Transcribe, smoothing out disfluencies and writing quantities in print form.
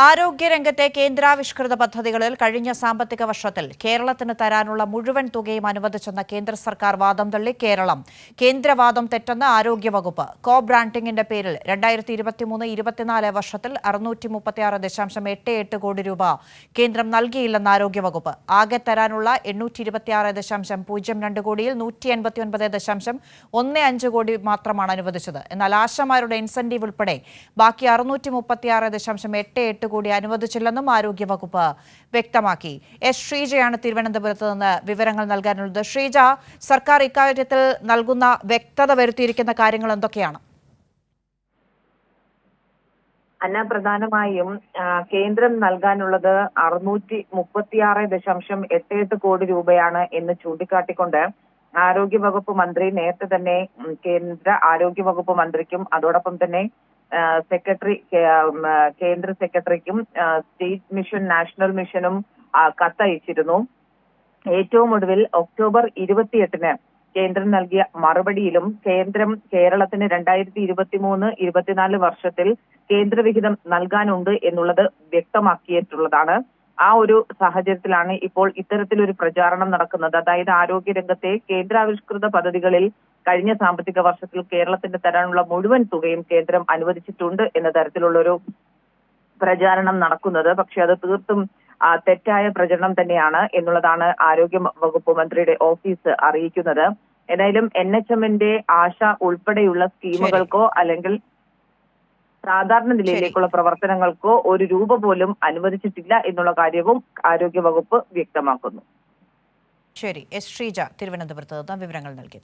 ആരോഗ്യരംഗത്തെ കേന്ദ്രാവിഷ്കൃത പദ്ധതികളിൽ കഴിഞ്ഞ സാമ്പത്തിക വർഷത്തിൽ കേരളത്തിന് തരാനുള്ള മുഴുവൻ തുകയും അനുവദിച്ചെന്ന കേന്ദ്ര സർക്കാർ വാദം തള്ളി കേരളം. കേന്ദ്രവാദം തെറ്റെന്ന് ആരോഗ്യവകുപ്പ്. കോ ബ്രാൻഡിംഗിന്റെ പേരിൽ 2023-24 വർഷത്തിൽ 636.88 കോടി രൂപ കേന്ദ്രം നൽകിയില്ലെന്ന് ആരോഗ്യവകുപ്പ്. ആകെ തരാനുള്ള 826.02 കോടിയിൽ 189.15 കോടി മാത്രമാണ് അനുവദിച്ചത്. എന്നാൽ ആശമാരുടെ ഇൻസെന്റീവ് ഉൾപ്പെടെ ബാക്കി 636.88 കോടി അനുവദിച്ചില്ലെന്നും ആരോഗ്യവകുപ്പ് വ്യക്തമാക്കി. എസ് ശ്രീജയാണ് തിരുവനന്തപുരത്ത് നിന്ന് വിവരങ്ങൾ നൽകാനുള്ളത്. ശ്രീജ, സർക്കാർ ഇക്കാര്യത്തിൽ നൽകുന്ന വ്യക്തത വരുത്തിയിരിക്കുന്ന കാര്യങ്ങൾ എന്തൊക്കെയാണ്? പ്രധാനമായും കേന്ദ്രം നൽകാനുള്ളത് 636.88 കോടി രൂപയാണ് എന്ന് ചൂണ്ടിക്കാട്ടിക്കൊണ്ട് ആരോഗ്യവകുപ്പ് മന്ത്രി നേരത്തെ തന്നെ കേന്ദ്ര ആരോഗ്യവകുപ്പ് മന്ത്രിക്കും അതോടൊപ്പം തന്നെ കേന്ദ്ര സെക്രട്ടറിക്കും സ്റ്റേറ്റ് മിഷൻ നാഷണൽ മിഷനും കത്തയച്ചിരുന്നു. ഏറ്റവും ഒടുവിൽ ഒക്ടോബർ 28-ന് കേന്ദ്രം നൽകിയ മറുപടിയിലും കേരളത്തിന് 2023-24 വർഷത്തിൽ കേന്ദ്രവിഹിതം നൽകാനുണ്ട് എന്നുള്ളത് വ്യക്തമാക്കിയിട്ടുള്ളതാണ്. ആ ഒരു സാഹചര്യത്തിലാണ് ഇപ്പോൾ ഇത്തരത്തിലൊരു പ്രചാരണം നടക്കുന്നത്. അതായത് ആരോഗ്യരംഗത്തെ കേന്ദ്രാവിഷ്കൃത പദ്ധതികളിൽ കഴിഞ്ഞ സാമ്പത്തിക വർഷത്തിൽ കേരളത്തിന് തരാനുള്ള മുഴുവൻ തുകയും കേന്ദ്രം അനുവദിച്ചിട്ടുണ്ട് എന്ന തരത്തിലുള്ളൊരു പ്രചാരണം നടക്കുന്നത്. പക്ഷെ അത് തീർത്തും തെറ്റായ പ്രചരണം തന്നെയാണ് എന്നുള്ളതാണ് ആരോഗ്യ വകുപ്പ് മന്ത്രിയുടെ ഓഫീസ് അറിയിക്കുന്നത്. ഏതായാലും NHMന്റെ ആശ ഉൾപ്പെടെയുള്ള സ്കീമുകൾക്കോ അല്ലെങ്കിൽ സാധാരണ നിലയിലേക്കുള്ള പ്രവർത്തനങ്ങൾക്കോ ഒരു രൂപ പോലും അനുവദിച്ചിട്ടില്ല എന്നുള്ള കാര്യവും ആരോഗ്യ വകുപ്പ് വ്യക്തമാക്കുന്നു. ശരി, എസ് ശ്രീജ തിരുവനന്തപുരത്ത് വിവരങ്ങൾ നൽകിയത്.